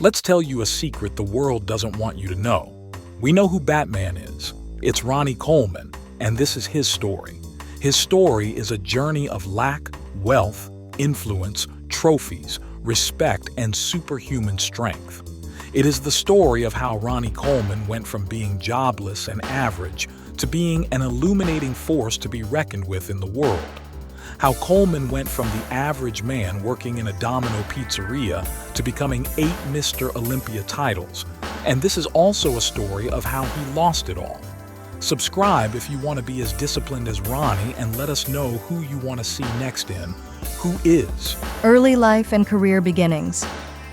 Let's tell you a secret the world doesn't want you to know. We know who Batman is. It's Ronnie Coleman, and this is his story. His story is a journey of lack, wealth, influence, trophies, respect, and superhuman strength. It is the story of how Ronnie Coleman went from being jobless and average to being an illuminating force to be reckoned with in the world. How Coleman went from the average man working in a Domino pizzeria to becoming 8 Mr. Olympia titles. And this is also a story of how he lost it all. Subscribe if you want to be as disciplined as Ronnie, and let us know who you want to see next in Who Is. Early life and career beginnings.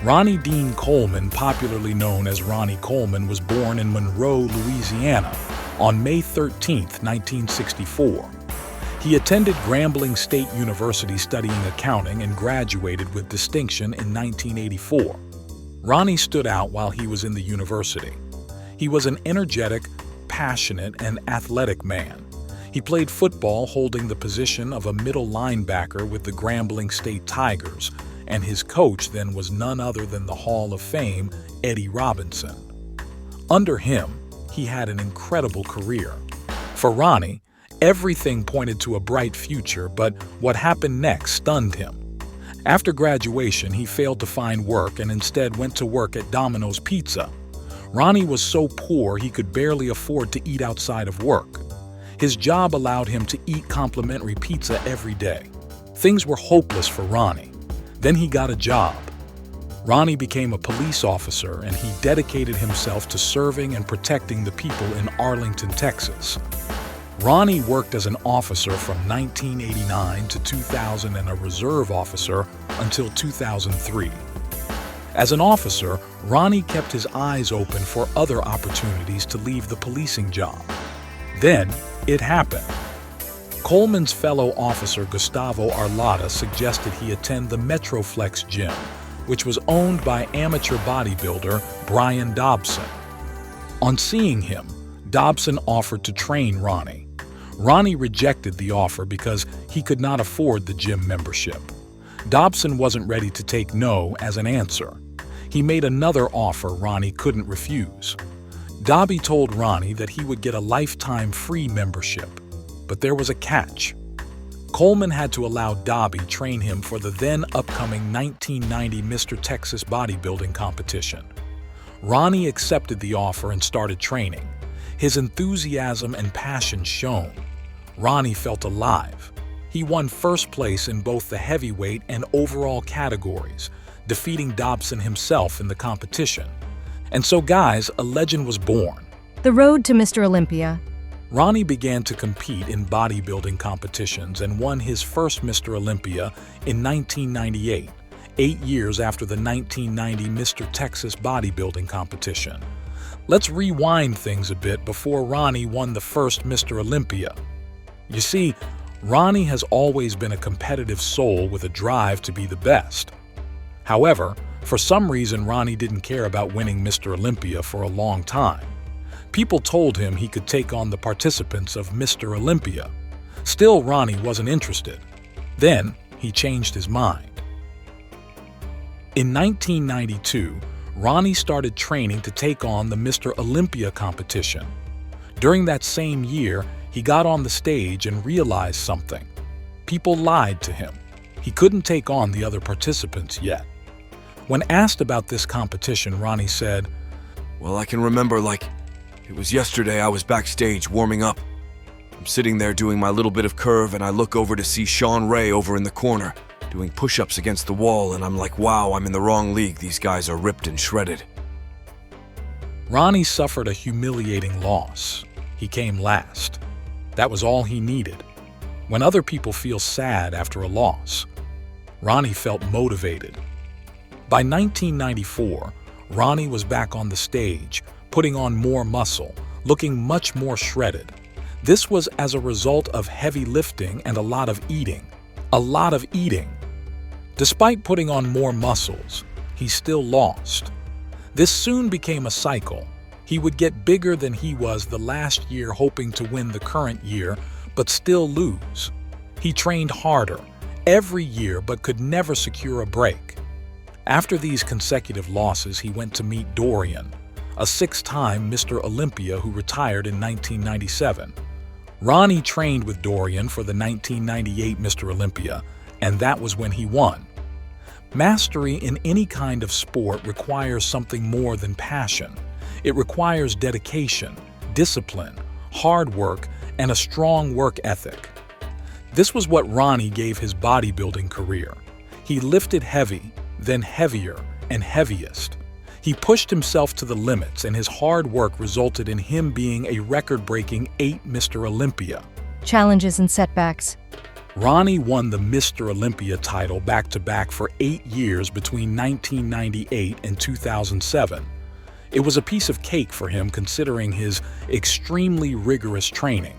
Ronnie Dean Coleman, popularly known as Ronnie Coleman, was born in Monroe, Louisiana on May 13, 1964. He attended Grambling State University studying accounting and graduated with distinction in 1984. Ronnie stood out while he was in the university. He was an energetic, passionate, and athletic man. He played football, holding the position of a middle linebacker with the Grambling State Tigers, and his coach then was none other than the Hall of Fame, Eddie Robinson. Under him, he had an incredible career. For Ronnie, everything pointed to a bright future, but what happened next stunned him. After graduation, he failed to find work and instead went to work at Domino's Pizza. Ronnie was so poor he could barely afford to eat outside of work. His job allowed him to eat complimentary pizza every day. Things were hopeless for Ronnie. Then he got a job. Ronnie became a police officer, and he dedicated himself to serving and protecting the people in Arlington, Texas. Ronnie worked as an officer from 1989 to 2000 and a reserve officer until 2003. As an officer, Ronnie kept his eyes open for other opportunities to leave the policing job. Then, it happened. Coleman's fellow officer Gustavo Arlada suggested he attend the Metroflex gym, which was owned by amateur bodybuilder Brian Dobson. On seeing him, Dobson offered to train Ronnie. Ronnie rejected the offer because he could not afford the gym membership. Dobson wasn't ready to take no as an answer. He made another offer Ronnie couldn't refuse. Dobby told Ronnie that he would get a lifetime free membership, but there was a catch. Coleman had to allow Dobby train him for the then upcoming 1990 Mr. Texas bodybuilding competition. Ronnie accepted the offer and started training. His enthusiasm and passion shone. Ronnie felt alive. He won first place in both the heavyweight and overall categories, defeating Dobson himself in the competition. And so, guys, a legend was born. The road to Mr. Olympia. Ronnie began to compete in bodybuilding competitions and won his first Mr. Olympia in 1998, 8 years after the 1990 Mr. Texas bodybuilding competition. Let's rewind things a bit before Ronnie won the first Mr. Olympia. You see, Ronnie has always been a competitive soul with a drive to be the best. However, for some reason, Ronnie didn't care about winning Mr. Olympia for a long time. People told him he could take on the participants of Mr. Olympia. Still, Ronnie wasn't interested. Then, he changed his mind. In 1992, Ronnie started training to take on the Mr. Olympia competition. During that same year, he got on the stage and realized something. People lied to him. He couldn't take on the other participants yet. When asked about this competition, Ronnie said, "Well, I can remember like it was yesterday. I was backstage warming up. I'm sitting there doing my little bit of curve, and I look over to see Sean Ray over in the corner doing push-ups against the wall, and I'm like, wow, I'm in the wrong league. These guys are ripped and shredded." Ronnie suffered a humiliating loss. He came last. That was all he needed. When other people feel sad after a loss, Ronnie felt motivated. By 1994, Ronnie was back on the stage, putting on more muscle, looking much more shredded. This was as a result of heavy lifting and a lot of eating. A lot of eating. Despite putting on more muscles, he still lost. This soon became a cycle. He would get bigger than he was the last year, hoping to win the current year, but still lose. He trained harder every year but could never secure a break. After these consecutive losses, he went to meet Dorian, a six-time Mr. Olympia who retired in 1997. Ronnie trained with Dorian for the 1998 Mr. Olympia, and that was when he won. Mastery in any kind of sport requires something more than passion. It requires dedication, discipline, hard work, and a strong work ethic. This was what Ronnie gave his bodybuilding career. He lifted heavy, then heavier and heaviest. He pushed himself to the limits, and his hard work resulted in him being a record-breaking 8 Mr. Olympia. Challenges and setbacks. Ronnie won the Mr. Olympia title back-to-back for 8 years between 1998 and 2007. It was a piece of cake for him considering his extremely rigorous training.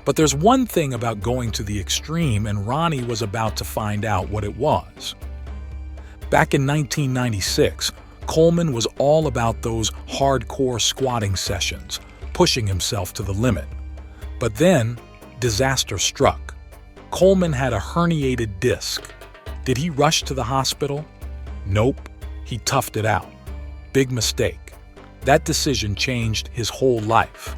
But there's one thing about going to the extreme, and Ronnie was about to find out what it was. Back in 1996, Coleman was all about those hardcore squatting sessions, pushing himself to the limit. But then, disaster struck. Coleman had a herniated disc. Did he rush to the hospital? Nope, he toughed it out. Big mistake. That decision changed his whole life.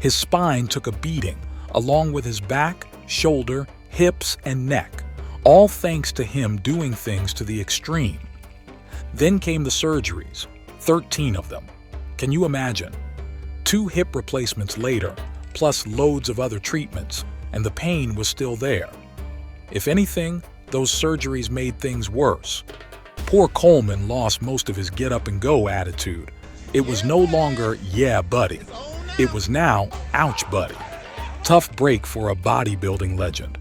His spine took a beating, along with his back, shoulder, hips, and neck, all thanks to him doing things to the extreme. Then came the surgeries, 13 of them. Can you imagine? 2 hip replacements later, plus loads of other treatments, and the pain was still there. If anything, those surgeries made things worse. Poor Coleman lost most of his get-up-and-go attitude. It was no longer, yeah, buddy. It was now, ouch, buddy. Tough break for a bodybuilding legend.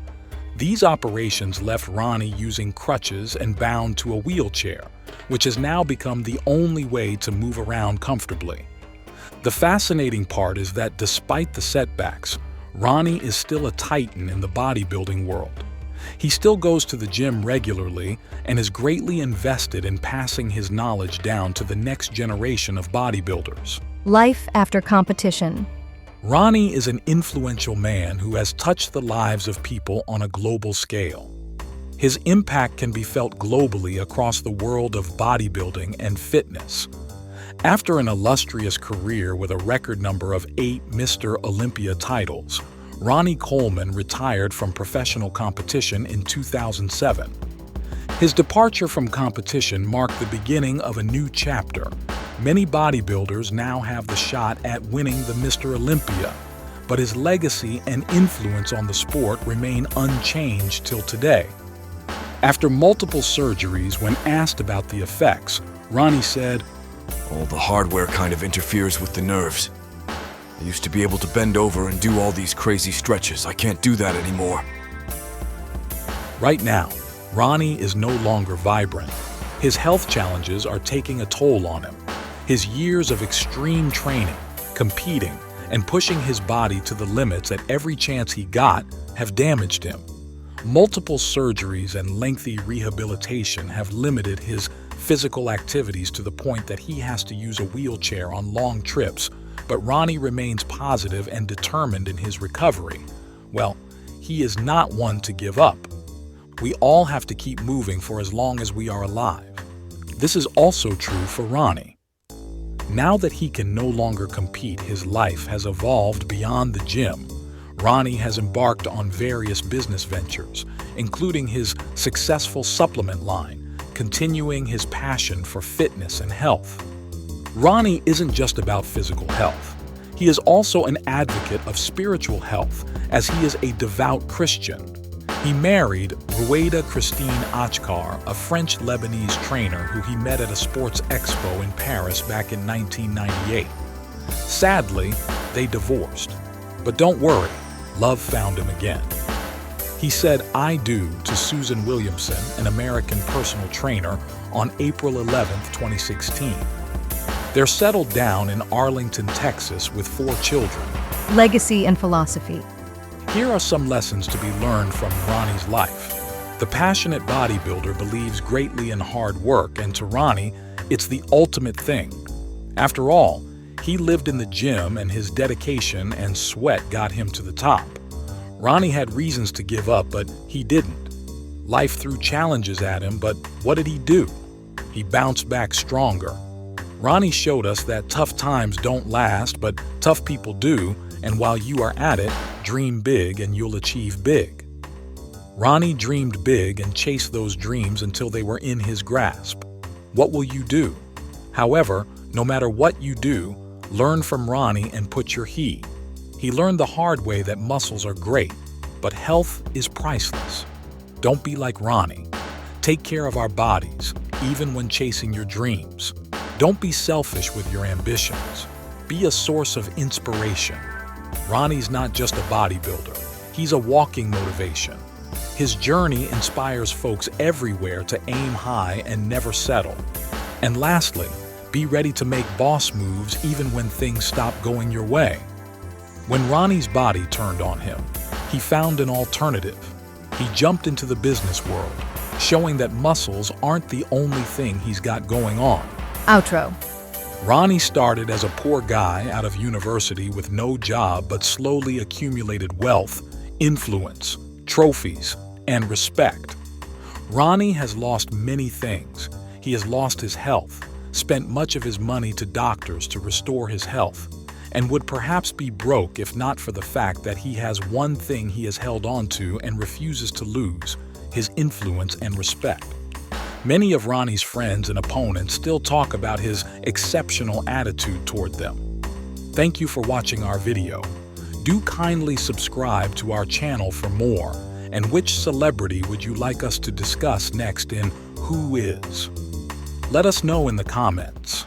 These operations left Ronnie using crutches and bound to a wheelchair, which has now become the only way to move around comfortably. The fascinating part is that despite the setbacks, Ronnie is still a titan in the bodybuilding world. He still goes to the gym regularly and is greatly invested in passing his knowledge down to the next generation of bodybuilders. Life after competition. Ronnie is an influential man who has touched the lives of people on a global scale. His impact can be felt globally across the world of bodybuilding and fitness. After an illustrious career with a record number of 8 Mr. Olympia titles, Ronnie Coleman retired from professional competition in 2007. His departure from competition marked the beginning of a new chapter. Many bodybuilders now have the shot at winning the Mr. Olympia, but his legacy and influence on the sport remain unchanged till today. After multiple surgeries, when asked about the effects, Ronnie said, "All the hardware kind of interferes with the nerves. I used to be able to bend over and do all these crazy stretches. I can't do that anymore." Right now, Ronnie is no longer vibrant. His health challenges are taking a toll on him. His years of extreme training, competing, and pushing his body to the limits at every chance he got have damaged him. Multiple surgeries and lengthy rehabilitation have limited his physical activities to the point that he has to use a wheelchair on long trips, but Ronnie remains positive and determined in his recovery. Well, he is not one to give up. We all have to keep moving for as long as we are alive. This is also true for Ronnie. Now that he can no longer compete, his life has evolved beyond the gym. Ronnie has embarked on various business ventures, including his successful supplement line, continuing his passion for fitness and health. Ronnie isn't just about physical health. He is also an advocate of spiritual health, as he is a devout Christian. He married Roueda Christine Achkar, a French-Lebanese trainer who he met at a sports expo in Paris back in 1998. Sadly, they divorced. But don't worry, love found him again. He said "I do" to Susan Williamson, an American personal trainer, on April 11, 2016. They're settled down in Arlington, Texas, with 4 children. Legacy and philosophy. Here are some lessons to be learned from Ronnie's life. The passionate bodybuilder believes greatly in hard work, and to Ronnie, it's the ultimate thing. After all, he lived in the gym, and his dedication and sweat got him to the top. Ronnie had reasons to give up, but he didn't. Life threw challenges at him, but what did he do? He bounced back stronger. Ronnie showed us that tough times don't last, but tough people do, and while you are at it, dream big and you'll achieve big. Ronnie dreamed big and chased those dreams until they were in his grasp. What will you do? However, no matter what you do, learn from Ronnie and put your he. He learned the hard way that muscles are great, but health is priceless. Don't be like Ronnie. Take care of our bodies, even when chasing your dreams. Don't be selfish with your ambitions. Be a source of inspiration. Ronnie's not just a bodybuilder. He's a walking motivation. His journey inspires folks everywhere to aim high and never settle. And lastly, be ready to make boss moves even when things stop going your way. When Ronnie's body turned on him, he found an alternative. He jumped into the business world, showing that muscles aren't the only thing he's got going on. Outro. Ronnie started as a poor guy out of university with no job but slowly accumulated wealth, influence, trophies, and respect. Ronnie has lost many things. He has lost his health, spent much of his money to doctors to restore his health, and would perhaps be broke if not for the fact that he has one thing he has held on to and refuses to lose: his influence and respect. Many of Ronnie's friends and opponents still talk about his exceptional attitude toward them. Thank you for watching our video. Do kindly subscribe to our channel for more. And which celebrity would you like us to discuss next in Who Is? Let us know in the comments.